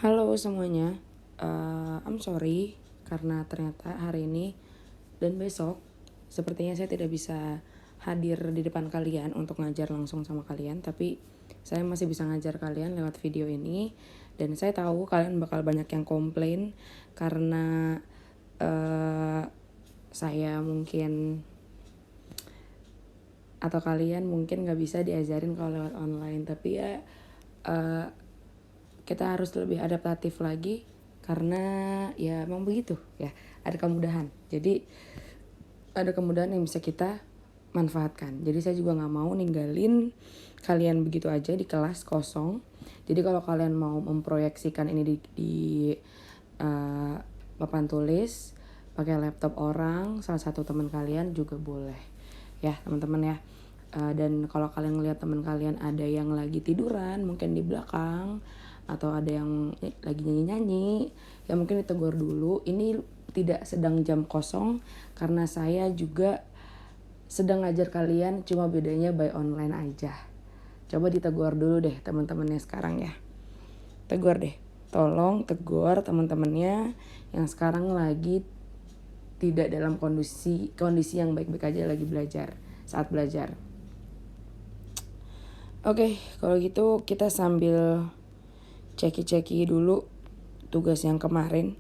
Halo semuanya, I'm sorry karena ternyata hari ini dan besok sepertinya saya tidak bisa hadir di depan kalian untuk ngajar langsung sama kalian. Tapi saya masih bisa ngajar kalian lewat video ini. Dan saya tahu kalian bakal banyak yang komplain karena saya mungkin atau kalian mungkin gak bisa diajarin kalau lewat online. Tapi ya kita harus lebih adaptatif lagi karena ya emang begitu ya, ada kemudahan. Jadi ada kemudahan yang bisa kita manfaatkan. Jadi saya juga nggak mau ninggalin kalian begitu aja di kelas kosong. Jadi kalau kalian mau memproyeksikan ini di papan tulis pakai laptop orang, salah satu teman kalian juga boleh ya teman-teman ya. Dan kalau kalian ngelihat teman kalian ada yang lagi tiduran mungkin di belakang atau ada yang lagi nyanyi-nyanyi, ya mungkin ditegur dulu. Ini tidak sedang jam kosong karena saya juga sedang ngajar kalian, cuma bedanya by online aja. Coba ditegur dulu deh teman-temannya sekarang ya. Tegur deh, tolong tegur teman-temannya yang sekarang lagi tidak dalam kondisi yang baik-baik aja, lagi belajar, saat belajar. Oke, kalau gitu kita sambil ceki-ceki dulu tugas yang kemarin.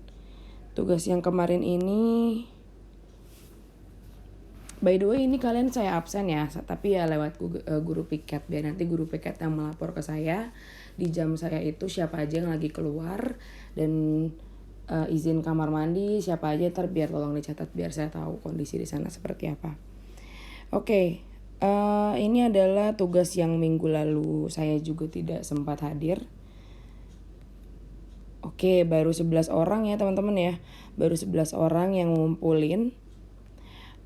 Tugas yang kemarin ini, by the way ini kalian saya absen ya, tapi ya lewat guru piket. Biar nanti guru piket yang melapor ke saya di jam saya itu siapa aja yang lagi keluar dan izin kamar mandi siapa aja, ntar biar tolong dicatat biar saya tahu kondisi di sana seperti apa. Oke, ini adalah tugas yang minggu lalu saya juga tidak sempat hadir. Oke, baru 11 orang ya teman-teman ya. Baru 11 orang yang ngumpulin.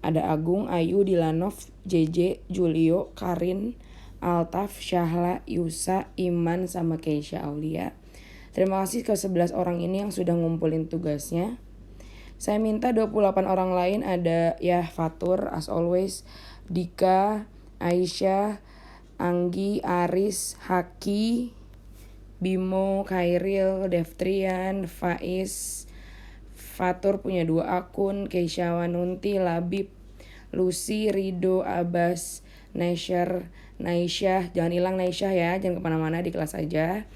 Ada Agung, Ayu, Dilanov, JJ, Julio, Karin, Altaf, Syahla, Yusa, Iman, sama Keisha Aulia. Terima kasih ke 11 orang ini yang sudah ngumpulin tugasnya. Saya minta 28 orang lain, ada ya Fatur as always, Dika, Aisyah, Anggi, Aris, Haki, Bimo, Khairil, Devtrian, Faiz, Fatur punya 2 akun, Keisha Wanunti, Labib, Lucy, Rido, Abbas, Naisher, Naisyah, jangan hilang Naisyah ya, jangan kemana-mana di kelas aja.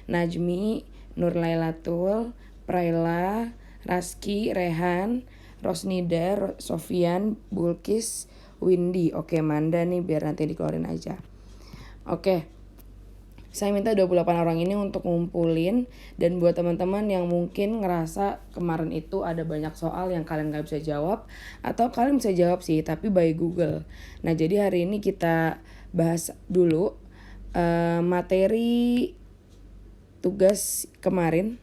Najmi, Nur Lailatul, Praila, Raski, Rehan, Rosnida, Sofian, Bulkis, Windy. Oke, Manda nih biar nanti dikeluarin aja. Oke. Saya minta 28 orang ini untuk ngumpulin. Dan buat teman-teman yang mungkin ngerasa kemarin itu ada banyak soal yang kalian gak bisa jawab, atau kalian bisa jawab sih tapi by Google. Nah jadi hari ini kita bahas dulu materi tugas kemarin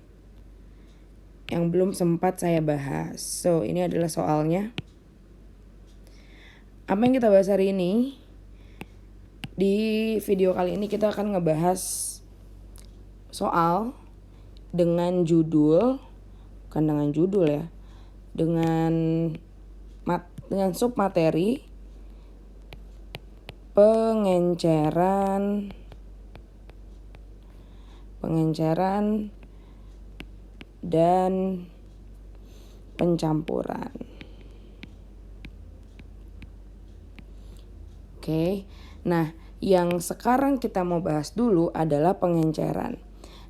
yang belum sempat saya bahas. So ini adalah soalnya. Apa yang kita bahas hari ini? Di video kali ini kita akan ngebahas soal dengan judul, bukan dengan judul ya, dengan submateri pengenceran dan pencampuran. Oke. Nah, yang sekarang kita mau bahas dulu adalah pengenceran.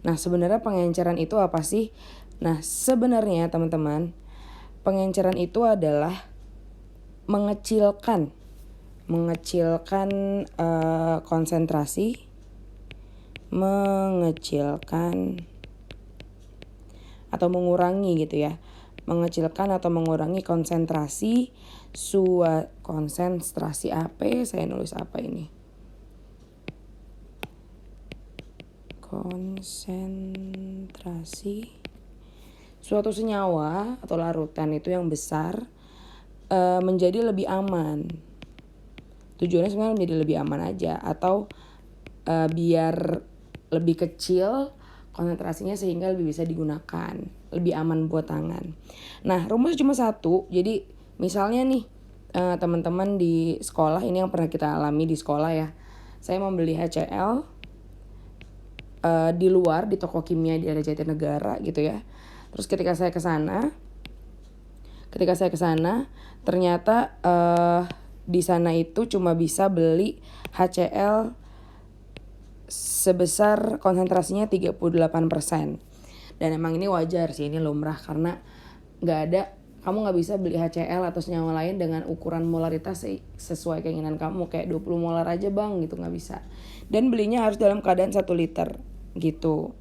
Nah, sebenarnya pengenceran itu apa sih? Nah, sebenarnya teman-teman, pengenceran itu adalah mengecilkan konsentrasi, mengecilkan atau mengurangi gitu ya. Mengecilkan atau mengurangi konsentrasi konsentrasi apa? Saya nulis apa ini? Konsentrasi suatu senyawa atau larutan itu yang besar menjadi lebih aman. Tujuannya sebenarnya menjadi lebih aman aja, atau biar lebih kecil konsentrasinya sehingga lebih bisa digunakan, lebih aman buat tangan. Nah rumusnya cuma satu. Jadi misalnya nih teman-teman di sekolah, ini yang pernah kita alami di sekolah ya. Saya membeli HCl, di luar di toko kimia di daerah Jatinegara gitu ya. Terus ketika saya ke sana ternyata di sana itu cuma bisa beli HCl sebesar konsentrasinya 38%. Dan emang ini wajar sih, ini lumrah karena kamu nggak bisa beli HCl atau senyawa lain dengan ukuran molaritas sesuai keinginan kamu, kayak 20 molar aja bang gitu, nggak bisa. Dan belinya harus dalam keadaan 1 liter gitu.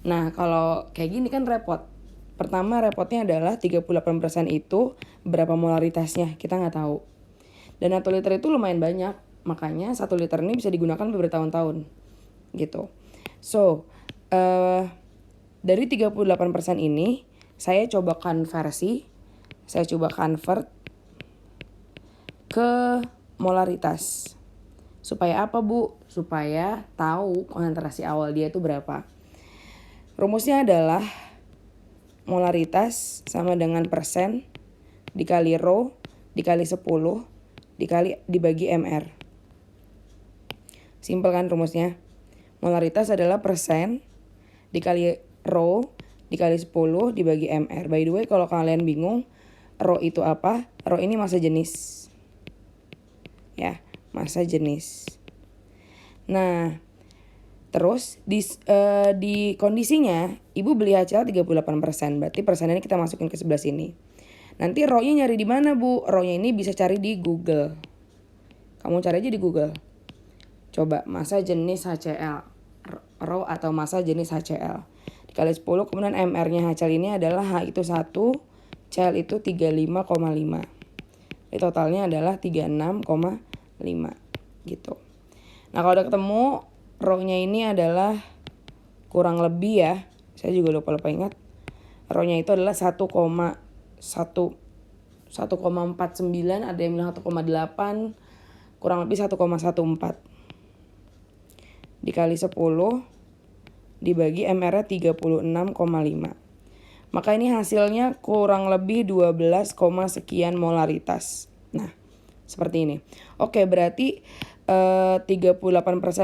Nah kalau kayak gini kan repot. Pertama repotnya adalah 38% itu berapa molaritasnya kita nggak tahu. Dan 1 liter itu lumayan banyak, makanya 1 liter ini bisa digunakan bertahun-tahun gitu. So dari 38% ini saya coba convert ke molaritas. Supaya apa Bu? Supaya tahu konsentrasi awal dia itu berapa. Rumusnya adalah molaritas sama dengan persen dikali rho dikali 10 dibagi mr. Simpel kan rumusnya? Molaritas adalah persen dikali rho dikali 10 dibagi mr. By the way, kalau kalian bingung rho itu apa? Rho ini massa jenis. Ya, massa jenis. Nah, terus di kondisinya ibu beli HCl 38%, berarti persennya kita masukin ke sebelah sini. Nanti rho-nya nyari di mana Bu? Rho-nya ini bisa cari di Google. Kamu cari aja di Google. Coba massa jenis HCl, rho atau massa jenis HCl. Dikali 10, kemudian mr-nya HCl ini adalah H itu 1, Cl itu 35,5. Jadi totalnya adalah 36,5 gitu. Nah kalau udah ketemu rho-nya ini adalah kurang lebih ya, saya juga lupa ingat. Rho-nya itu adalah 1,49, ada yang bilang 1,8, kurang lebih 1,14. Dikali 10 dibagi mr-nya 36,5. Maka ini hasilnya kurang lebih 12, sekian molaritas. Nah, seperti ini. Oke, berarti 38%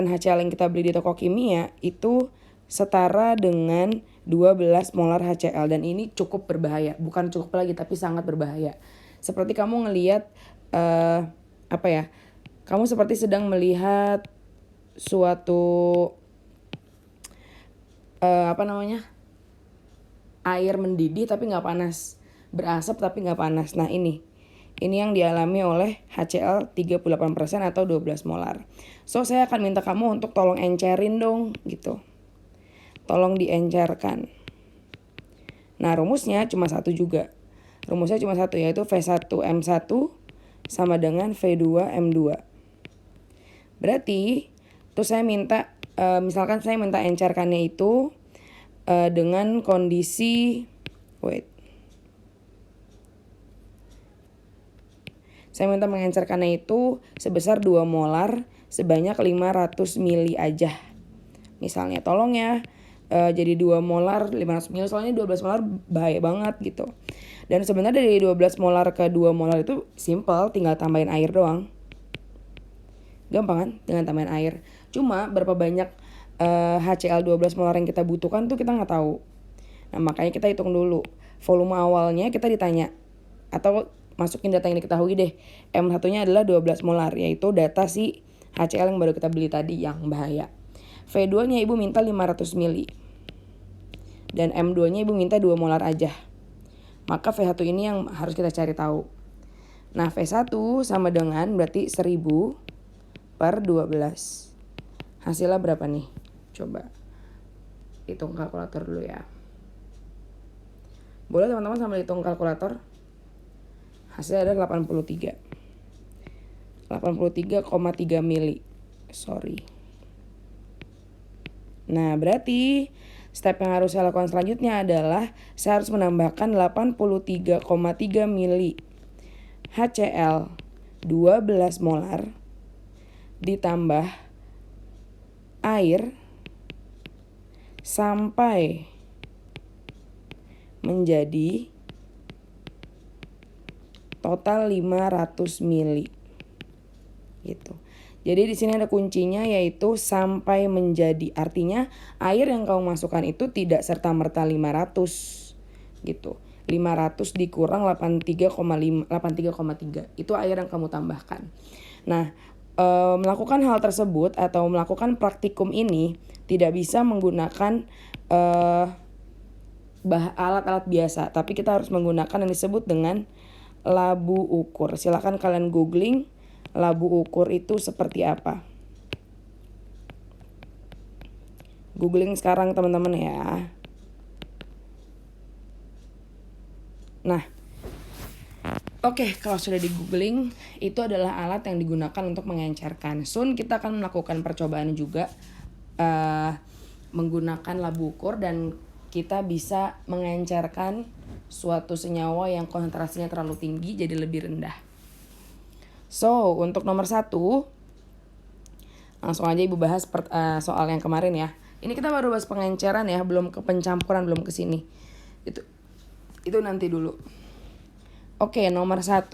HCl yang kita beli di toko kimia itu setara dengan 12 molar HCl. Dan ini cukup berbahaya. Bukan cukup lagi, tapi sangat berbahaya. Seperti kamu ngelihat kamu seperti sedang melihat suatu air mendidih tapi nggak panas, berasap tapi nggak panas. Nah ini yang dialami oleh HCl 38% atau 12 molar. So saya akan minta kamu untuk tolong encerin dong gitu. Tolong diencerkan. Nah rumusnya cuma satu juga. Rumusnya cuma satu, yaitu V1M1 sama dengan V2M2. Berarti tuh saya minta misalkan saya minta encerkannya itu dengan kondisi saya minta mengencerkannya itu sebesar 2 molar sebanyak 500 mili aja. Misalnya tolong ya jadi 2 molar 500 mili, soalnya 12 molar bahaya banget gitu. Dan sebenarnya dari 12 molar ke 2 molar itu simple, tinggal tambahin air doang. Gampang kan? Dengan tambahin air. Cuma berapa banyak HCl 12 molar yang kita butuhkan tuh kita nggak tahu. Nah makanya kita hitung dulu. Volume awalnya kita ditanya. Atau masukin data yang diketahui deh. M1-nya adalah 12 molar. Yaitu data si HCl yang baru kita beli tadi yang bahaya. V2-nya ibu minta 500 mili. Dan M2-nya ibu minta 2 molar aja. Maka V1 ini yang harus kita cari tahu. Nah V1 sama dengan berarti 1000 per 12. Hasilnya berapa nih? Coba hitung kalkulator dulu ya. Boleh teman-teman sambil hitung kalkulator? Hasilnya ada 83,3 mili. Nah berarti step yang harus saya lakukan selanjutnya adalah saya harus menambahkan 83,3 mili HCl 12 molar ditambah air sampai menjadi total 500 mili gitu. Jadi di sini ada kuncinya yaitu sampai menjadi. Artinya air yang kamu masukkan itu tidak serta-merta 500 gitu. 500 dikurang 83,5 83,3 itu air yang kamu tambahkan. Nah, melakukan hal tersebut atau melakukan praktikum ini tidak bisa menggunakan alat-alat biasa, tapi kita harus menggunakan yang disebut dengan labu ukur. Silakan kalian googling labu ukur itu seperti apa. Googling sekarang teman-teman ya. Nah, oke, kalau sudah di googling, itu adalah alat yang digunakan untuk mengencerkan. Soon kita akan melakukan percobaan juga menggunakan labu ukur dan kita bisa mengencerkan suatu senyawa yang konsentrasinya terlalu tinggi jadi lebih rendah. So, untuk nomor 1, langsung aja Ibu bahas soal yang kemarin ya. Ini kita baru bahas pengenceran ya, belum ke pencampuran, belum ke sini. Itu nanti dulu. Oke, nomor 1.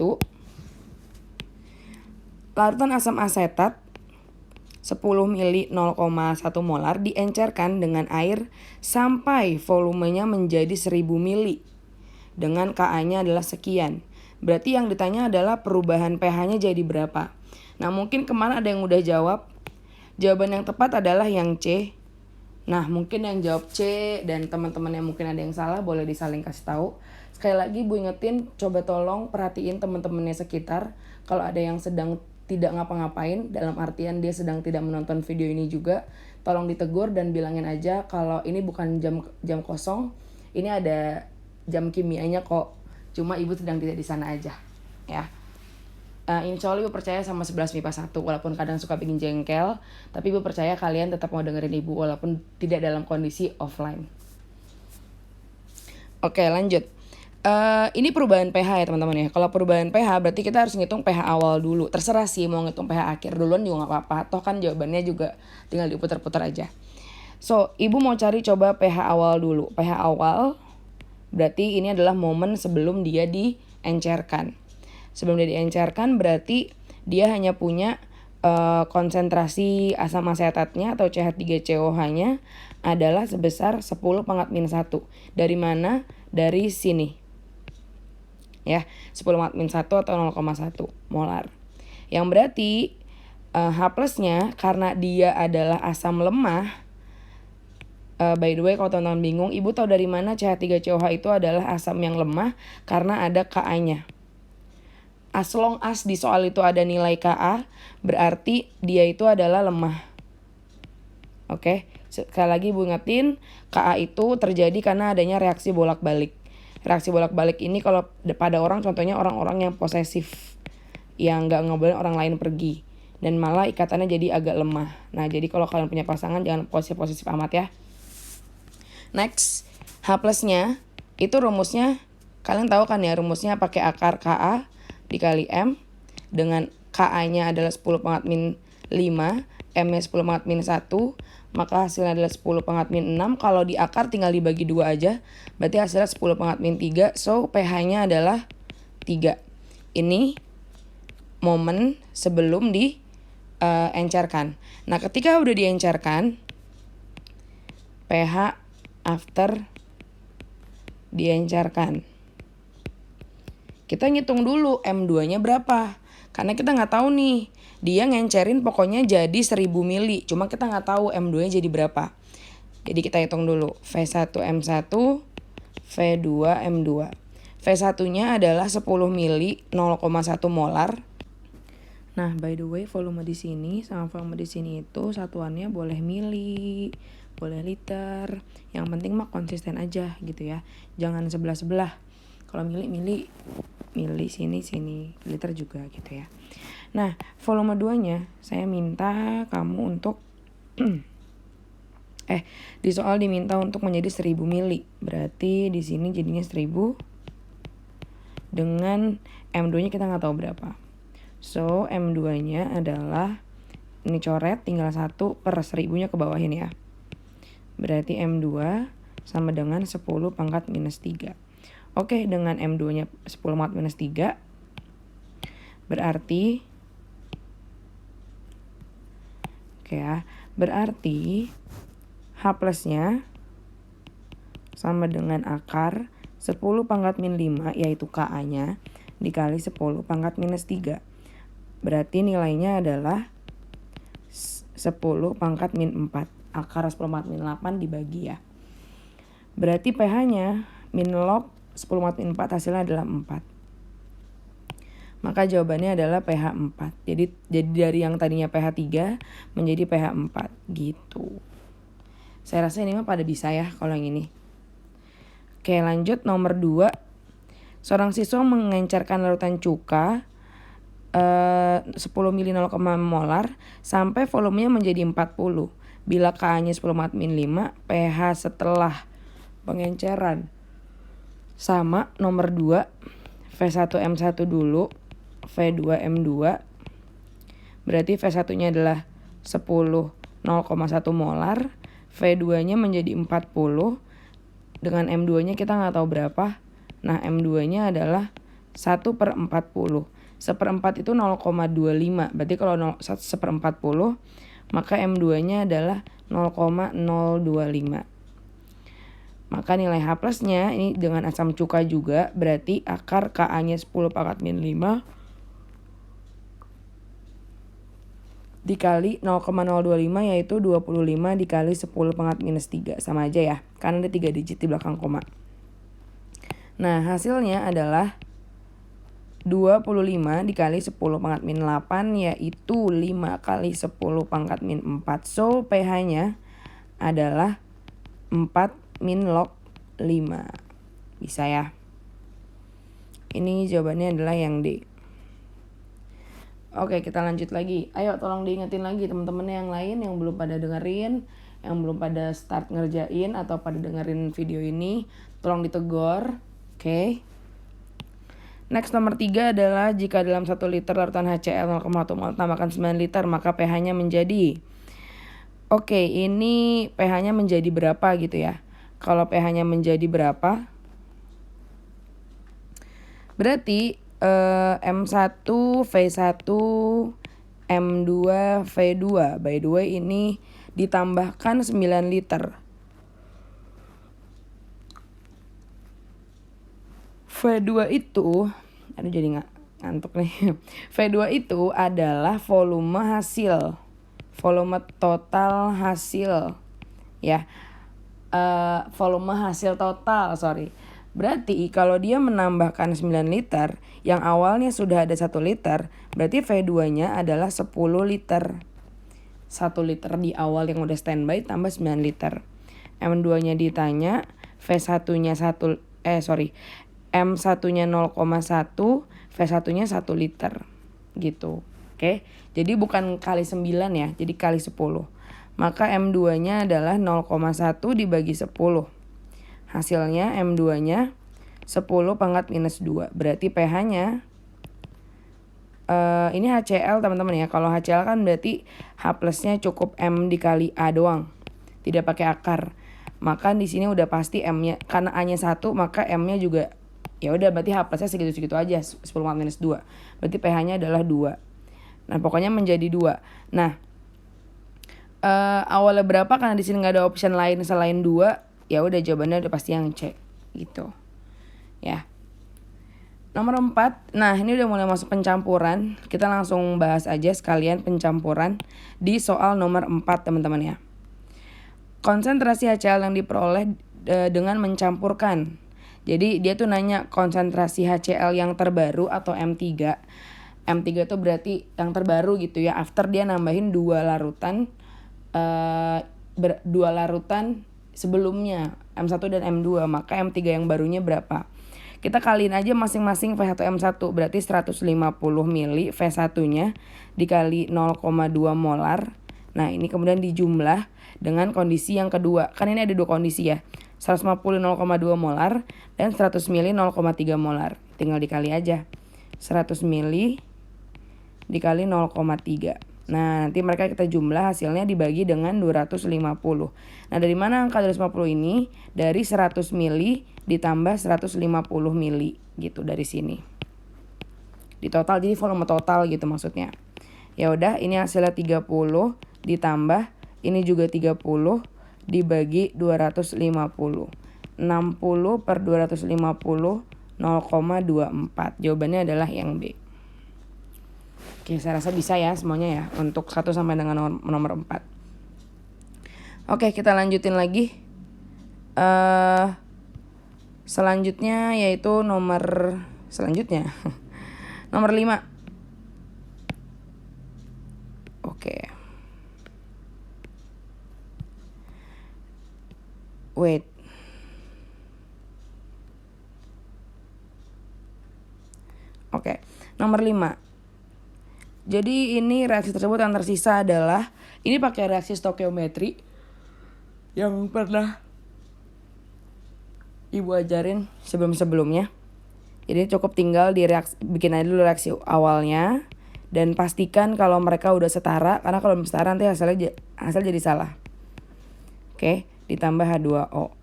Larutan asam asetat 10 mili 0,1 molar diencerkan dengan air sampai volumenya menjadi 1000 mili dengan Ka-nya adalah sekian. Berarti yang ditanya adalah perubahan pH-nya jadi berapa. Nah, mungkin kemana ada yang udah jawab? Jawaban yang tepat adalah yang C. Nah, mungkin yang jawab C dan teman-teman yang mungkin ada yang salah boleh disaling kasih tahu. Sekali lagi Bu ingetin, coba tolong perhatiin teman-temannya sekitar. Kalau ada yang sedang tidak ngapa-ngapain, dalam artian dia sedang tidak menonton video ini juga, tolong ditegur dan bilangin aja kalau ini bukan jam kosong, ini ada jam kimianya kok, cuma Ibu sedang tidak di sana aja ya. Insya Allah Ibu percaya sama 11 MIPA 1, walaupun kadang suka bikin jengkel, tapi Ibu percaya kalian tetap mau dengerin Ibu walaupun tidak dalam kondisi offline. Oke, lanjut. Ini perubahan pH ya teman-teman ya. Kalau perubahan pH berarti kita harus ngitung pH awal dulu. Terserah sih mau ngitung pH akhir duluan juga gak apa-apa. Toh kan jawabannya juga tinggal diputar-putar aja. So, Ibu mau cari coba pH awal dulu. pH awal berarti ini adalah momen sebelum dia diencerkan. Sebelum dia diencerkan berarti dia hanya punya konsentrasi asam asetatnya atau CH3COH-nya adalah sebesar 10⁻⁻1. Dari mana? Dari sini. Ya, 10⁻⁻1 atau 0,1 molar. Yang berarti H+-nya karena dia adalah asam lemah. By the way, kalau teman-teman bingung, Ibu tahu dari mana CH3COH itu adalah asam yang lemah karena ada Ka-nya. As long as di soal itu ada nilai Ka, berarti dia itu adalah lemah. Oke, sekali lagi Ibu ingetin, Ka itu terjadi karena adanya reaksi bolak-balik. Reaksi bolak-balik ini kalau pada orang, contohnya orang-orang yang posesif, yang gak ngebolehin orang lain pergi, dan malah ikatannya jadi agak lemah. Nah, jadi kalau kalian punya pasangan jangan posesif-posesif amat ya. Next, H+-nya itu rumusnya kalian tahu kan ya, rumusnya pakai akar Ka dikali M dengan Ka-nya adalah 10⁻⁵, M-nya 10⁻⁻1, maka hasilnya adalah 10⁻⁻6. Kalau di akar tinggal dibagi 2 aja, berarti hasilnya 10⁻⁻3. So, pH-nya adalah 3. Ini momen sebelum diencerkan. Nah, ketika udah diencerkan, pH after diencerkan. Kita ngitung dulu M2-nya berapa. Karena kita nggak tahu nih, dia ngencerin pokoknya jadi 1000 mili. Cuma kita nggak tahu M2-nya jadi berapa. Jadi kita hitung dulu. V1 M1, V2 M2. V1-nya adalah 10 mili 0,1 molar. Nah, by the way, volume di sini sama volume di sini itu satuannya boleh mili, boleh liter. Yang penting mah konsisten aja gitu ya. Jangan sebelah-sebelah. Kalau mili sini, liter juga gitu ya. Nah, volume 2-nya saya minta kamu untuk di soal diminta untuk menjadi 1000 mili. Berarti di sini jadinya 1000 dengan M2-nya kita nggak tahu berapa. So, M2-nya adalah ini coret tinggal 1 per 1000-nya ke bawahin ya. Berarti M2 sama dengan 10⁻⁻3. Oke, dengan M2-nya 10⁻⁻3 berarti Oke ya. Berarti H plusnya sama dengan akar 10 pangkat min 5 yaitu Ka-nya dikali 10 pangkat minus 3. Berarti nilainya adalah 10 pangkat min 4. Akar 10 pangkat min 8 dibagi ya. Berarti pH-nya min log 10 pangkat min 4 hasilnya adalah 4. Maka jawabannya adalah pH 4. Jadi dari yang tadinya pH 3 menjadi pH 4 gitu. Saya rasa ini mah pada bisa ya kalau yang ini. Oke, lanjut nomor 2. Seorang siswa mengencerkan larutan cuka 10 mili 0, molar sampai volumenya menjadi 40. Bila Ka-nya 10 mat min 5, pH setelah pengenceran sama nomor 2 V1M1 dulu, V2M2. Berarti V1-nya adalah 10 0,1 molar, V2-nya menjadi 40. Dengan M2-nya kita nggak tahu berapa. Nah, M2-nya adalah 1/40. 1/4 itu 0,25. Berarti kalau 1/40, maka M2-nya adalah 0,025. Maka nilai H plusnya ini dengan asam cuka juga. Berarti akar Ka-nya 10 pangkat min 5 dikali 0,025 yaitu 25 dikali 10 pangkat minus 3. Sama aja ya, karena ada 3 digit di belakang koma. Nah, hasilnya adalah 25 dikali 10 pangkat min 8 yaitu 5 kali 10 pangkat min 4. So, pH-nya adalah 4 min log 5. Bisa ya. Ini jawabannya adalah yang D. Oke, kita lanjut lagi. Ayo tolong diingetin lagi teman-teman yang lain yang belum pada dengerin, yang belum pada start ngerjain atau pada dengerin video ini, tolong ditegor. Oke. Next nomor 3 adalah jika dalam 1 liter larutan HCl 0,1 mol tambahkan 9 liter maka pH-nya menjadi. Oke, ini pH-nya menjadi berapa gitu ya. Kalau pH-nya menjadi berapa? Berarti M1, V1, M2, V2. By the way ini ditambahkan 9 liter. V2 itu, aduh jadi ngantuk nih. V2 itu adalah volume hasil. Volume total hasil. Ya. Volume hasil total, Berarti kalau dia menambahkan 9 liter, yang awalnya sudah ada 1 liter, berarti V2-nya adalah 10 liter. 1 liter di awal yang udah standby tambah 9 liter. M2-nya ditanya, M1-nya 0,1, V1-nya 1 liter. Gitu. Oke. Jadi bukan kali 9 ya, jadi kali 10. Maka M2-nya adalah 0,1 dibagi 10. Hasilnya M2-nya 10 pangkat minus 2. Berarti pH-nya ini HCl teman-teman ya. Kalau HCl kan berarti H plusnya cukup M dikali A doang. Tidak pakai akar. Maka di sini udah pasti M-nya. Karena A-nya 1 maka M-nya juga ya udah berarti H plusnya segitu-segitu aja. 10 pangkat minus 2. Berarti pH-nya adalah 2. Nah pokoknya menjadi 2. Nah awalnya berapa karena di sini nggak ada option lain selain 2. Ya udah jawabannya udah pasti yang C gitu. Ya. Nomor 4. Nah, ini udah mulai masuk pencampuran. Kita langsung bahas aja sekalian pencampuran di soal nomor 4, teman-teman ya. Konsentrasi HCl yang diperoleh dengan mencampurkan. Jadi dia tuh nanya konsentrasi HCl yang terbaru atau M3. M3 itu berarti yang terbaru gitu ya. After dia nambahin 2 larutan sebelumnya M1 dan M2, maka M3 yang barunya berapa? Kita kaliin aja masing-masing V1 M1 berarti 150 mili V1-nya dikali 0,2 molar. Nah, ini kemudian dijumlah dengan kondisi yang kedua. Kan ini ada 2 kondisi ya. 150 0,2 molar dan 100 mili 0,3 molar. Tinggal dikali aja. 100 mili dikali 0,3. Nah, nanti mereka kita jumlah hasilnya dibagi dengan 250. Nah, dari mana angka 250 ini? Dari 100 mili ditambah 150 mili gitu dari sini. Di total jadi volume total gitu maksudnya. Ya udah, ini hasilnya 30 ditambah ini juga 30 dibagi 250. 60 per 250 0,24. Jawabannya adalah yang B. Oke, saya rasa bisa ya semuanya ya untuk 1 sampai dengan nomor 4. Oke, kita lanjutin lagi. Selanjutnya yaitu nomor 5. Oke. Wait. Oke, nomor 5. Jadi ini reaksi tersebut yang tersisa adalah, ini pakai reaksi stoikiometri yang pernah Ibu ajarin sebelum-sebelumnya. Jadi cukup tinggal bikin aja dulu reaksi awalnya dan pastikan kalau mereka udah setara, karena kalau belum setara nanti hasil jadi salah. Oke, ditambah H2O.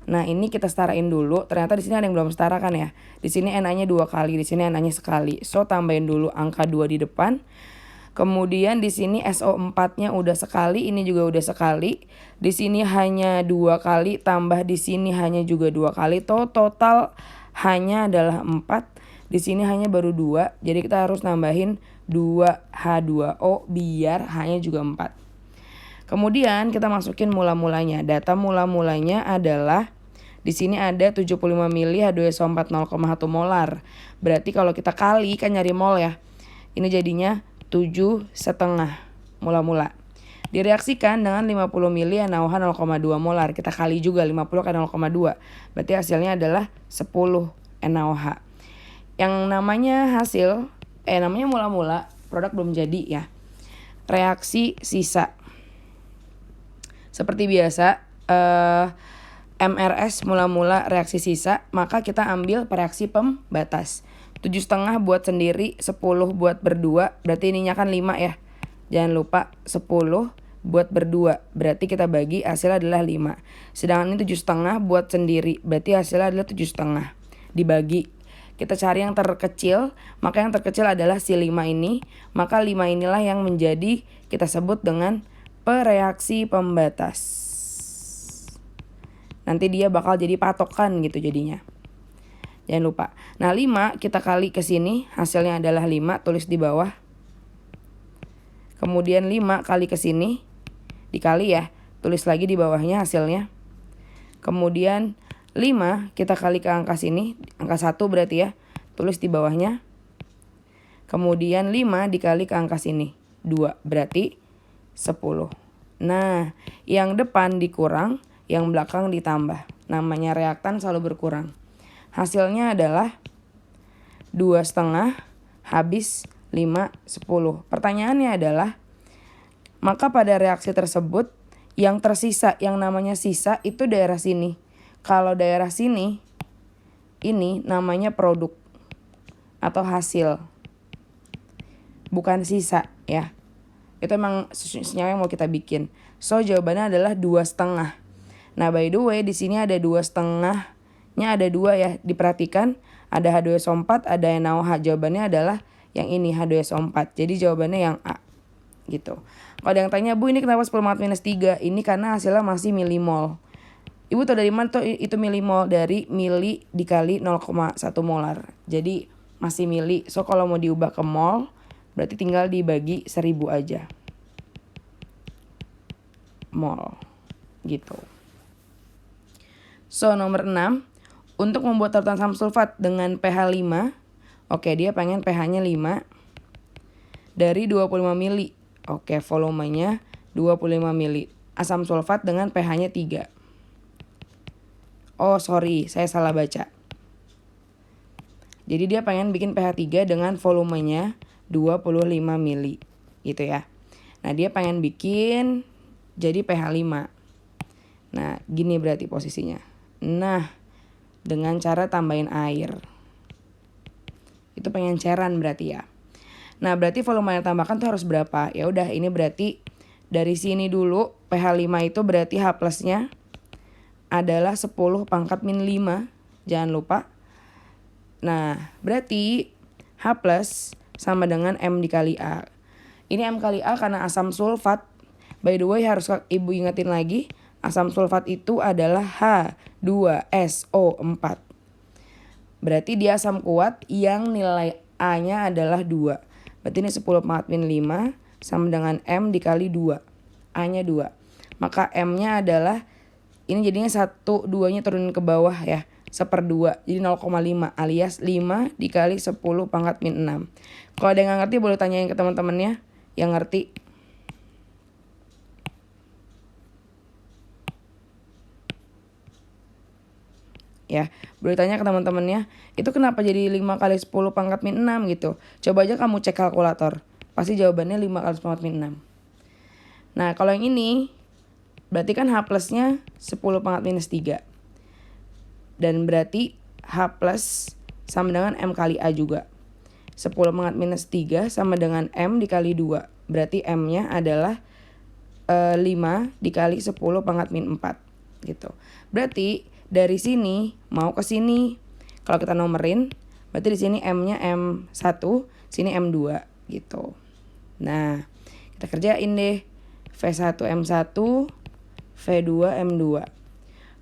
Nah, ini kita setarain dulu. Ternyata di sini ada yang belum setara kan ya. Di sini Na-nya 2 kali, di sini Na-nya sekali. So tambahin dulu angka 2 di depan. Kemudian di sini SO4-nya udah sekali, ini juga udah sekali. Di sini hanya 2 kali, tambah di sini hanya juga 2 kali. Total hanya adalah 4. Di sini hanya baru 2. Jadi kita harus nambahin 2H2O biar hanya juga 4. Kemudian kita masukin mula-mulanya. Data mula-mulanya adalah di sini ada 75 mili H2SO4 0,1 molar. Berarti kalau kita kali kan nyari mol ya. Ini jadinya 7,5 mula-mula. Direaksikan dengan 50 mili NaOH 0,2 molar. Kita kali juga 50 kan 0,2. Berarti hasilnya adalah 10 NaOH. Yang namanya namanya mula-mula, produk belum jadi ya. Reaksi sisa. Seperti biasa, MRS mula-mula reaksi sisa, maka kita ambil reaksi pembatas. 7,5 buat sendiri, 10 buat berdua, berarti ininya kan 5 ya. Jangan lupa 10 buat berdua, berarti kita bagi hasilnya adalah 5. Sedangkan ini 7,5 buat sendiri, berarti hasilnya adalah 7,5. Dibagi, kita cari yang terkecil, maka yang terkecil adalah si 5 ini. Maka 5 inilah yang menjadi kita sebut dengan pereaksi pembatas. Nanti dia bakal jadi patokan gitu jadinya. Jangan lupa. Nah 5 kita kali ke sini, hasilnya adalah 5, tulis di bawah. Kemudian 5 kali ke sini, dikali ya, tulis lagi di bawahnya hasilnya. Kemudian 5 kita kali ke angka sini, angka 1 berarti ya, tulis di bawahnya. Kemudian 5 dikali ke angka sini, 2 berarti 10. Nah, yang depan dikurang, yang belakang ditambah. Namanya reaktan selalu berkurang. Hasilnya adalah 2,5 habis 5, 10. Pertanyaannya adalah, maka pada reaksi tersebut yang tersisa, yang namanya sisa itu daerah sini. Kalau daerah sini, ini namanya produk atau hasil. Bukan sisa ya. Itu emang senyawa yang mau kita bikin. So jawabannya adalah 2,5. Nah by the way di sini ada 2,5-nya ada 2 ya. Diperhatikan ada H2SO4 ada NaOH. Jawabannya adalah yang ini H2SO4. Jadi jawabannya yang A gitu. Kalau ada yang tanya, Bu ini kenapa 10 - 3? Ini karena hasilnya masih milimol. Ibu tahu dari mana tuh itu milimol? Dari mili dikali 0,1 molar. Jadi masih mili. So kalau mau diubah ke mol berarti tinggal dibagi 1000 aja. Mol gitu. So nomor 6, untuk membuat larutan asam sulfat dengan pH 5. Oke, dia pengen pH-nya 5 dari 25 mili. Oke, volumenya 25 mili. Asam sulfat dengan pH-nya 3. Oh sorry, saya salah baca. Jadi dia pengen bikin pH 3 dengan volumenya 25 mili gitu ya. Nah dia pengen bikin jadi pH 5. Nah gini berarti posisinya. Nah dengan cara tambahin air. Itu pengenceran berarti ya. Nah berarti volume yang tambahkan tuh harus berapa? Ya udah ini berarti dari sini dulu pH 5 itu berarti H plusnya adalah 10 pangkat min 5. Jangan lupa. Nah berarti H plus sama dengan M dikali A. Ini M kali A karena asam sulfat. By the way, harus Ibu ingetin lagi, asam sulfat itu adalah H2SO4. Berarti dia asam kuat yang nilai A-nya adalah 2. Berarti ini 10 pangkat min 5 sama dengan M dikali 2. A-nya 2. Maka M-nya adalah, ini jadinya 1, 2-nya turunin ke bawah ya. 1/2, jadi 0,5 alias 5 dikali 10 pangkat min 6. Kalau ada yang gak ngerti boleh tanyain ke teman-temannya yang ngerti. Ya, boleh tanya ke teman-temannya, itu kenapa jadi 5 kali 10 pangkat min 6 gitu. Coba aja kamu cek kalkulator, pasti jawabannya 5 kali 10 pangkat min 6. Nah, kalau yang ini, berarti kan H plusnya 10 pangkat minus 3. Dan berarti H plus sama dengan M kali A juga. 10 pangkat minus 3 sama dengan M dikali 2. Berarti M-nya adalah 5 dikali 10 pangkat min 4 gitu. Berarti dari sini mau ke sini. Kalau kita nomerin, berarti di sini M-nya M1, sini M2 gitu. Nah, kita kerjain deh. V1 M1, V2 M2.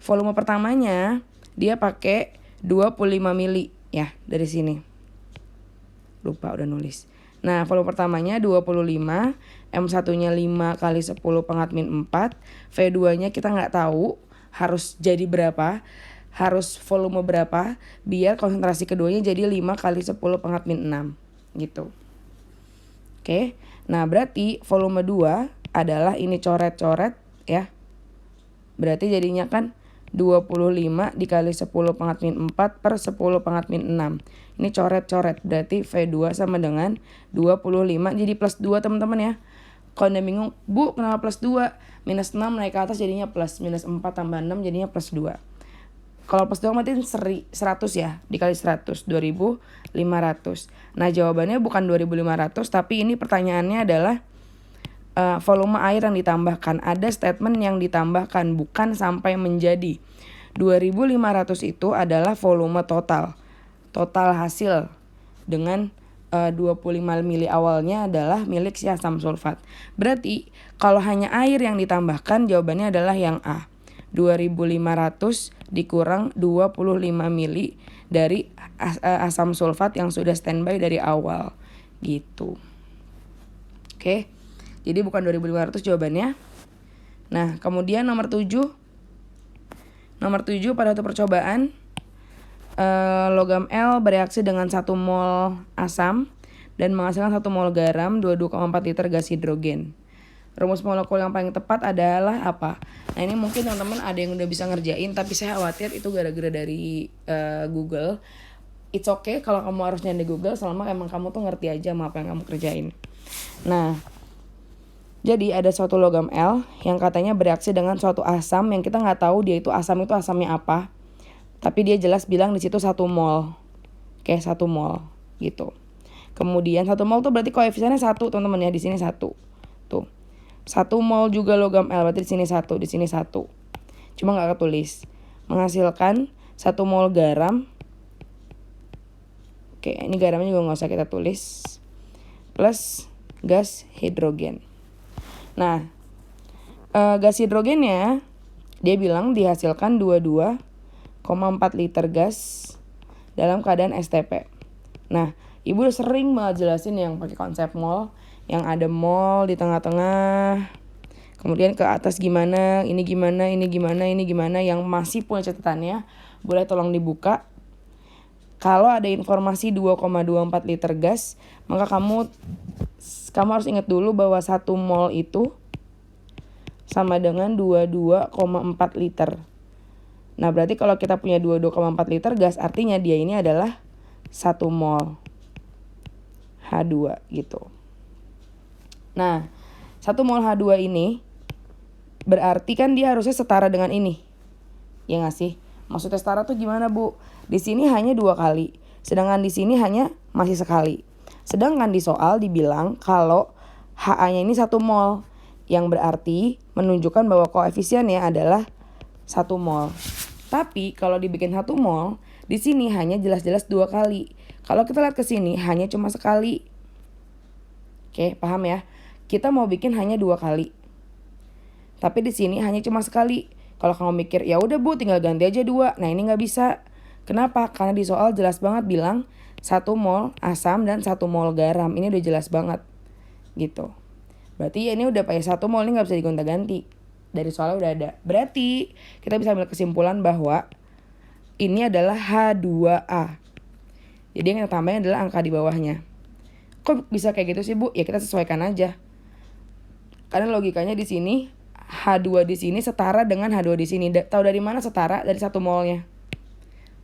Volume pertamanya dia pakai 25 mili ya dari sini. Lupa udah nulis. Nah, volume pertamanya 25, M1-nya 5 kali 10 pangkat min 4, V2-nya kita nggak tahu harus jadi berapa, harus volume berapa, biar konsentrasi keduanya jadi 5 kali 10 pangkat min 6 gitu. Oke, nah berarti volume 2 adalah ini coret-coret ya. Berarti jadinya kan 25 dikali 10 pangkat min 4 per 10 pangkat min 6. Ini coret-coret, berarti V2 sama dengan 25, jadi plus 2 teman-teman ya. Kalau Anda bingung, Bu kenapa plus 2? Minus 6 naik ke atas jadinya plus. Minus 4 tambah 6 jadinya plus 2. Kalau plus 2 berarti 100 ya. Dikali 100, 2500. Nah jawabannya bukan 2500, tapi ini pertanyaannya adalah volume air yang ditambahkan. Ada statement yang ditambahkan, bukan sampai menjadi. 2500 itu adalah volume total. Total hasil dengan 25 mili awalnya adalah milik si asam sulfat. Berarti kalau hanya air yang ditambahkan, jawabannya adalah yang A. 2500 dikurang 25 mili dari asam sulfat yang sudah standby dari awal gitu. Oke. Jadi bukan 2500 jawabannya. Nah, kemudian nomor 7. Nomor 7 pada waktu percobaan, logam L bereaksi dengan 1 mol asam dan menghasilkan 1 mol garam, 22,4 liter gas hidrogen. Rumus molekul yang paling tepat adalah apa? Nah ini mungkin teman-teman ada yang udah bisa ngerjain, tapi saya khawatir itu gara-gara dari Google. It's okay kalau kamu harusnya di Google selama emang kamu tuh ngerti aja sama apa yang kamu kerjain. Nah, jadi ada suatu logam L yang katanya bereaksi dengan suatu asam yang kita nggak tahu dia itu asamnya apa. Tapi dia jelas bilang di situ 1 mol. Oke, 1 mol gitu. Kemudian 1 mol tuh berarti koefisiennya 1, teman-teman ya, di sini 1. Tuh. 1 mol juga logam L, berarti di sini 1, di sini 1. Cuma enggak ketulis. Menghasilkan 1 mol garam. Oke, ini garamnya juga enggak usah kita tulis. Plus gas hidrogen. Nah, gas hidrogennya dia bilang dihasilkan 22,4 liter gas dalam keadaan STP. Nah, Ibu udah sering banget jelasin yang pakai konsep mol, yang ada mol di tengah-tengah. Kemudian ke atas gimana, ini gimana, ini gimana, ini gimana. Yang masih punya catatannya, boleh tolong dibuka. Kalau ada informasi 2,24 liter gas, maka kamu harus ingat dulu bahwa 1 mol itu sama dengan 22,4 liter. Nah, berarti kalau kita punya 22,4 liter gas, artinya dia ini adalah 1 mol H2 gitu. Nah, 1 mol H2 ini berarti kan dia harusnya setara dengan ini. Ya nggak sih? Maksudnya setara tuh gimana, Bu? Di sini hanya 2 kali, sedangkan di sini hanya masih sekali. Sedangkan di soal dibilang kalau HA-nya ini 1 mol, yang berarti menunjukkan bahwa koefisiennya adalah 1 mol. Tapi kalau dibikin 1 mol, di sini hanya jelas-jelas 2 kali. Kalau kita lihat ke sini hanya cuma sekali. Oke, paham ya? kita mau bikin hanya 2 kali. Tapi di sini hanya cuma sekali. Kalau kamu mikir, ya udah Bu, tinggal ganti aja 2. Nah, ini nggak bisa. Kenapa? Karena di soal jelas banget bilang 1 mol asam dan 1 mol garam. Ini udah jelas banget. Gitu. Berarti ya ini udah pakai 1 mol, ini nggak bisa digonta-ganti. Dari soalnya udah ada. Berarti kita bisa ambil kesimpulan bahwa ini adalah H2A. Jadi yang kita tambahin adalah angka di bawahnya. Kok bisa kayak gitu sih Bu? Ya kita sesuaikan aja. Karena logikanya di sini H2 di sini setara dengan H2 di sini. Tahu dari mana setara? Dari 1 molnya.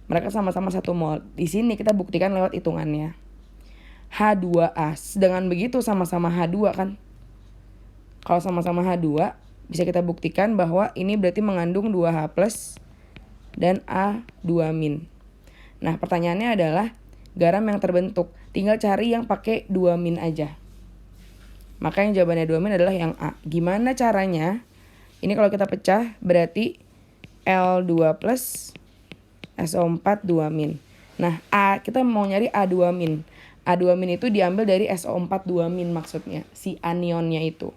Mereka sama-sama 1 mol. Di sini kita buktikan lewat hitungannya. H2A. Dengan begitu sama-sama H2 kan. Kalau sama-sama H2 bisa kita buktikan bahwa ini berarti mengandung 2H+ dan A2-. Nah, pertanyaannya adalah garam yang terbentuk. Tinggal cari yang pakai 2- aja. Maka yang jawabannya 2- adalah yang A. Gimana caranya? Ini kalau kita pecah berarti L2+ SO4 2-. Nah, A kita mau nyari A2-. A2- itu diambil dari SO4 2- maksudnya. Si anionnya itu.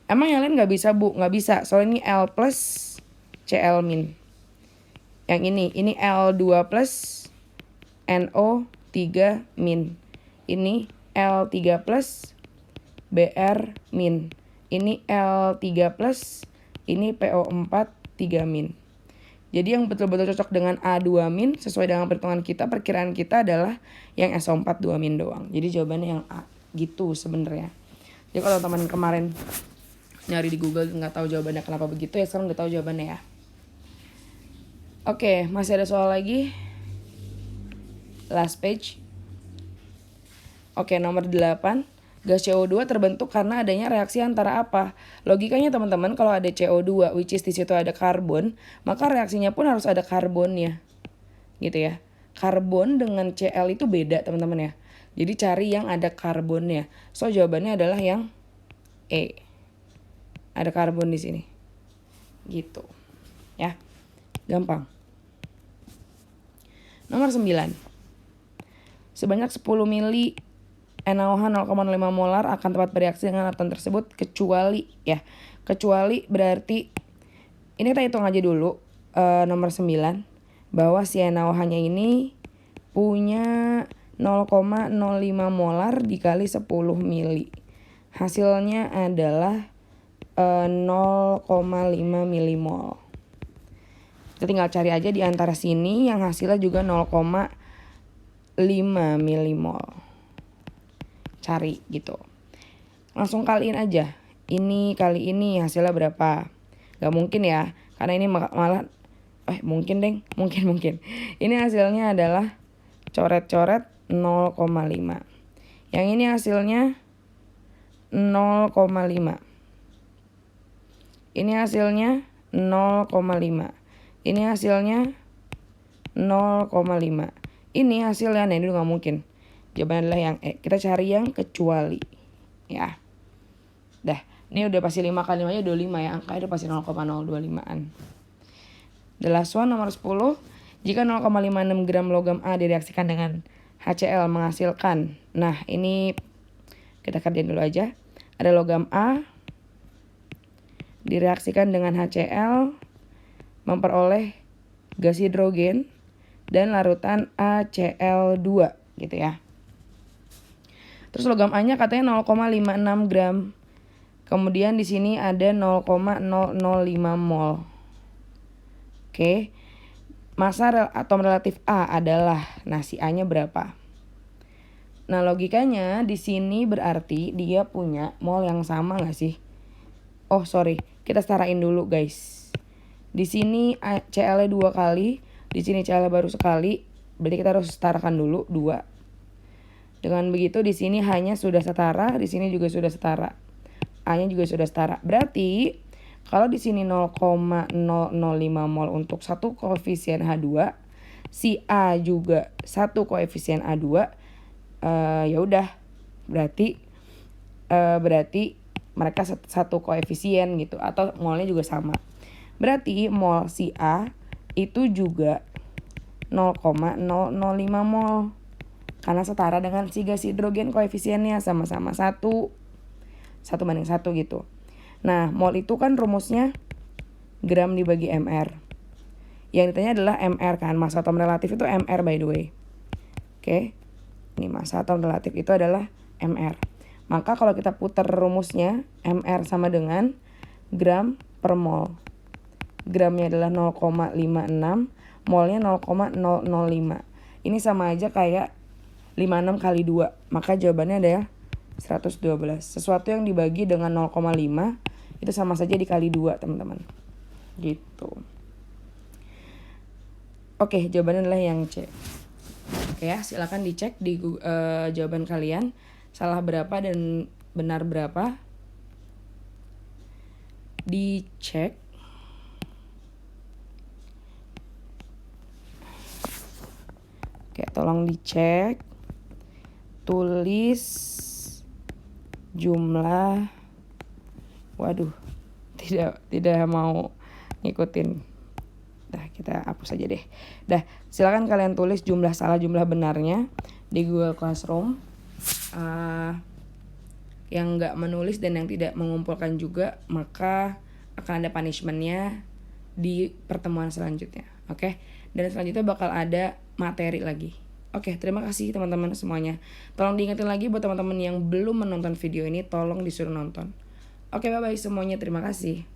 Emang yang lain gak bisa Bu? Gak bisa. Soalnya ini L+ Cl-. Yang ini L2+ NO3-. Ini L3+ Br-. Ini L3+, ini PO4 3-. Jadi yang betul-betul cocok dengan A2- sesuai dengan perhitungan kita, perkiraan kita adalah yang SO4 2- doang. Jadi jawabannya yang A. Gitu sebenarnya. Jadi kalau teman kemarin nyari di Google nggak tahu jawabannya kenapa begitu, ya sekarang udah tahu jawabannya ya. Oke, masih ada soal lagi. Last page. Oke, nomor 8. Gas CO2 terbentuk karena adanya reaksi antara apa? Logikanya teman-teman, kalau ada CO2 which is di situ ada karbon, maka reaksinya pun harus ada karbonnya. Gitu ya. Karbon dengan Cl itu beda, teman-teman ya. Jadi cari yang ada karbonnya. So jawabannya adalah yang E. Ada karbon di sini. Gitu. Ya. Gampang. Nomor 9. Sebanyak 10 mili NaOH 0,5 molar akan dapat bereaksi dengan latuan tersebut kecuali berarti ini kita hitung aja dulu nomor 9 bahwa si NaOH-nya ini punya 0,05 molar dikali 10 mili. Hasilnya adalah 0,5 milimol. Kita tinggal cari aja di antara sini yang hasilnya juga 0,5 milimol. Cari gitu. Langsung kaliin aja. Ini kali ini hasilnya berapa? Gak mungkin ya. Karena ini malah mungkin deng. Mungkin. Ini hasilnya adalah coret-coret 0,5. Yang ini hasilnya 0,5. Ini hasilnya 0,5. Ini hasilnya 0,5. Ini hasilnya, nah ini gak mungkin. Jawabannya adalah yang E. Kita cari yang kecuali. Ya. Dah. Ini udah pasti 5 kali 5 aja 25 ya. Angkanya udah pasti 0,025an. The last one nomor 10. Jika 0,56 gram logam A direaksikan dengan HCl menghasilkan. Nah ini kita kerjain dulu aja. Ada logam A. Direaksikan dengan HCl. Memperoleh gas hidrogen. Dan larutan ACl2. Gitu ya. Terus logam A-nya katanya 0,56 gram. Kemudian di sini ada 0,005 mol. Oke. Massa atom relatif A adalah, nah si A-nya berapa? Nah logikanya di sini berarti dia punya mol yang sama nggak sih? Oh sorry, kita setarain dulu guys. Di sini Cl-nya 2 kali, di sini Cl-nya baru sekali. Berarti kita harus setarakan dulu 2. Dengan begitu di sini H-nya sudah setara, di sini juga sudah setara. A-nya juga sudah setara. Berarti kalau di sini 0,005 mol untuk satu koefisien H2, si A juga satu koefisien A2, ya udah. Berarti mereka satu koefisien gitu atau molnya juga sama. Berarti mol si A itu juga 0,005 mol. Karena setara dengan si gas hidrogen koefisiennya sama-sama 1. 1:1 gitu. Nah, mol itu kan rumusnya gram dibagi mr. Yang ditanya adalah mr kan, massa atom relatif itu mr by the way. Oke, ini massa atom relatif itu adalah mr. Maka kalau kita putar rumusnya, mr sama dengan gram per mol. Gramnya adalah 0,56, molnya 0,005. Ini sama aja kayak 56 kali 2. Maka jawabannya adalah 112. Sesuatu yang dibagi dengan 0,5 itu sama saja dikali 2, teman-teman. Gitu. Oke, jawabannya adalah yang C. Oke ya, silakan dicek di jawaban kalian. Salah berapa dan benar berapa. Dicek. Oke, tolong dicek. Tulis jumlah. Waduh, tidak mau ngikutin. Dah, kita hapus aja deh. Dah, silakan kalian tulis jumlah salah jumlah benarnya di Google Classroom. Yang nggak menulis dan yang tidak mengumpulkan juga, maka akan ada punishmentnya di pertemuan selanjutnya. Oke, dan selanjutnya bakal ada materi lagi. Oke, terima kasih teman-teman semuanya. Tolong diingetin lagi buat teman-teman yang belum menonton video ini, tolong disuruh nonton. Oke, bye-bye semuanya. Terima kasih.